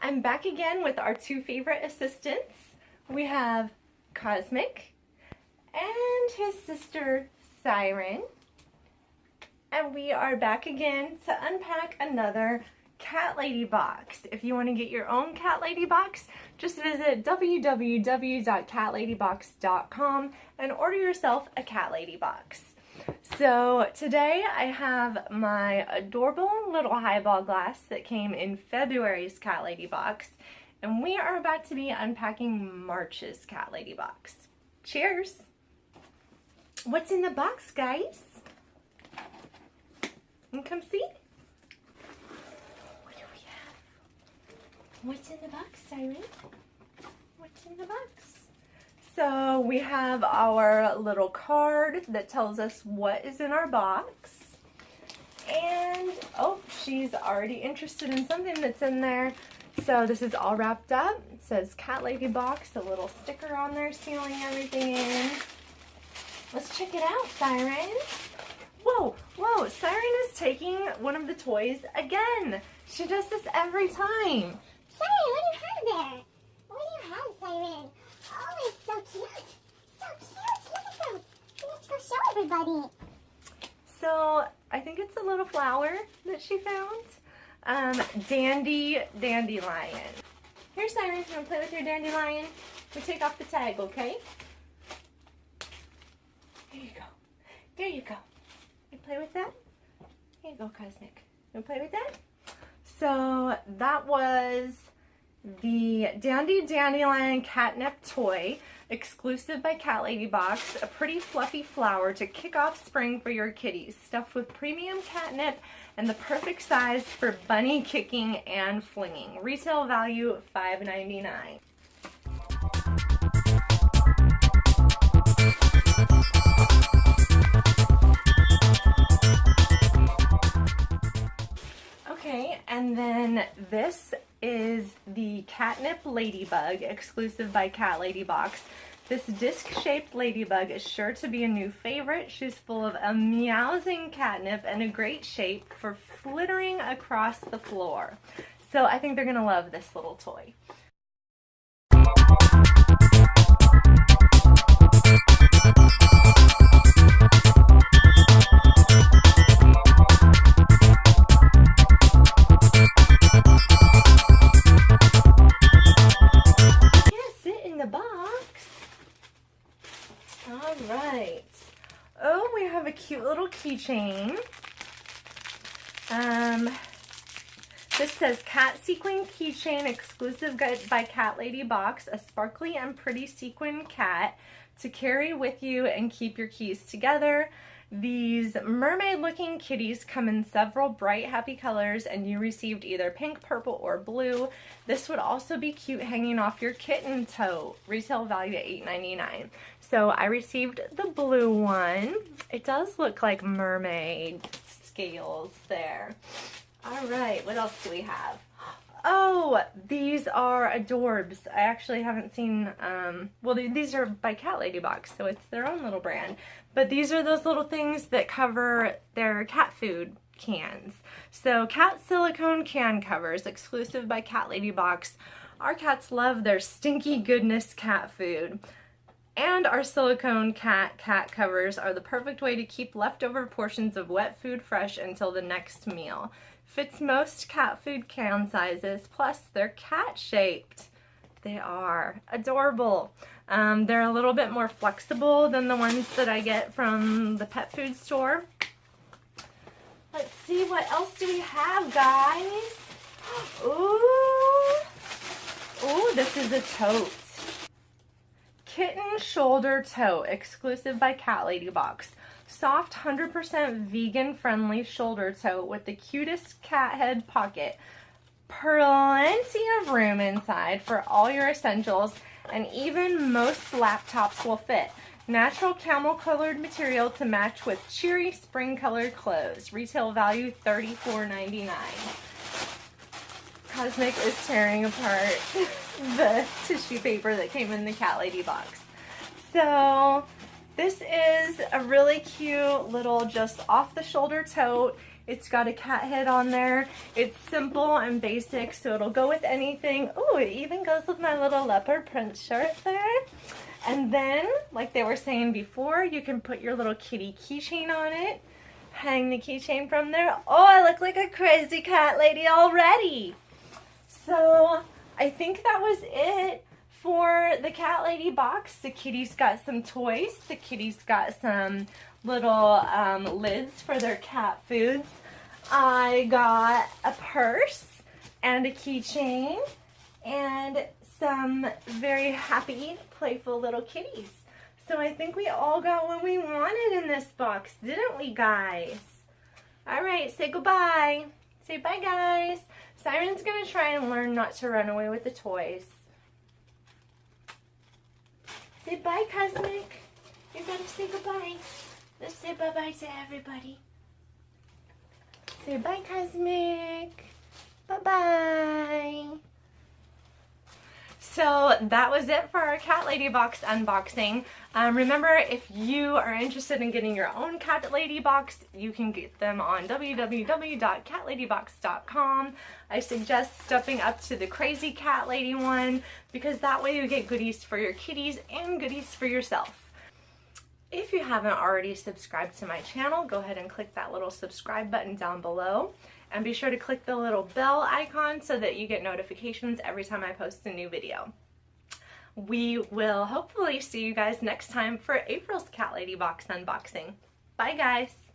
I'm back again with our two favorite assistants. We have Cosmic and his sister Siren. And we are back again to unpack another Cat Lady box. If you want to get your own Cat Lady box, just visit www.catladybox.com and order yourself a Cat Lady box. So today I have my adorable little highball glass that came in February's Cat Lady box, and we are about to be unpacking March's Cat Lady box. Cheers! What's in the box, guys? And come see. What do we have? What's in the box, Siren? What's in the box? So we have our little card that tells us what is in our box. And, oh, she's already interested in something that's in there. So this is all wrapped up. It says Cat Lady box, a little sticker on there sealing everything in. Let's check it out, Siren. Whoa, whoa, Siren is taking one of the toys again. She does this every time. Siren, what do you have there? What do you have, Siren? Oh, it's so cute. So cute. Look at that. Let's go show everybody. So, I think it's a little flower that she found. Dandelion. Here, Siren, you want to play with your dandelion? We take off the tag, okay? Here you go. There you go. You play with that? Here you go, Cosmic. You want to play with that? So, that was the Dandelion Catnip toy, exclusive by Cat Lady Box, a pretty fluffy flower to kick off spring for your kitties, stuffed with premium catnip and the perfect size for bunny kicking and flinging. Retail value $5.99. Okay, and then this is the Catnip Ladybug, exclusive by Cat Lady Box. This disc-shaped ladybug is sure to be a new favorite. She's full of a meowsing catnip and a great shape for flittering across the floor. So I think they're going to love this little toy. Alright. Oh, we have a cute little keychain. This says Cat Sequin Keychain, exclusive by Cat Lady Box, a sparkly and pretty sequin cat to carry with you and keep your keys together. These mermaid-looking kitties come in several bright, happy colors, and you received either pink, purple, or blue. This would also be cute hanging off your kitten tote. Retail value $8.99. So I received the blue one. It does look like mermaid scales there. All right, what else do we have? Oh, these are adorbs. I actually haven't seen, well, these are by Cat Lady Box, so it's their own little brand. But these are those little things that cover their cat food cans. So cat silicone can covers, exclusive by Cat Lady Box. Our cats love their stinky goodness cat food. And our silicone cat covers are the perfect way to keep leftover portions of wet food fresh until the next meal. Fits most cat food can sizes, plus they're cat-shaped. They are adorable. They're a little bit more flexible than the ones that I get from the pet food store. Let's see, what else do we have, guys? Ooh, this is a tote. Kitten Shoulder Tote, exclusive by Cat Lady Box. Soft, 100% vegan-friendly shoulder tote with the cutest cat head pocket. Plenty of room inside for all your essentials, and even most laptops will fit. Natural camel-colored material to match with cheery spring-colored clothes. Retail value $34.99. Cosmic is tearing apart the tissue paper that came in the Cat Lady box. So this is a really cute little just off-the-shoulder tote. It's got a cat head on there. It's simple and basic, so it'll go with anything. Oh, it even goes with my little leopard print shirt there. And then, like they were saying before, you can put your little kitty keychain on it. Hang the keychain from there. Oh, I look like a crazy cat lady already. So, I think that was it for the Cat Lady box. The kitties got some toys. The kitties got some little lids for their cat foods. I got a purse and a keychain and some very happy, playful little kitties. So I think we all got what we wanted in this box, didn't we, guys? All right, say goodbye. Say bye, guys. Siren's gonna try and learn not to run away with the toys. Say bye, Cosmic. You gotta say goodbye. Let's say bye-bye to everybody. Say bye, Cosmic. Bye-bye. So that was it for our Cat Lady box unboxing. Remember, if you are interested in getting your own Cat Lady box, you can get them on www.catladybox.com. I suggest stepping up to the Crazy Cat Lady one because that way you get goodies for your kitties and goodies for yourself. If you haven't already subscribed to my channel, go ahead and click that little subscribe button down below. And be sure to click the little bell icon so that you get notifications every time I post a new video. We will hopefully see you guys next time for April's Cat Lady box unboxing. Bye, guys.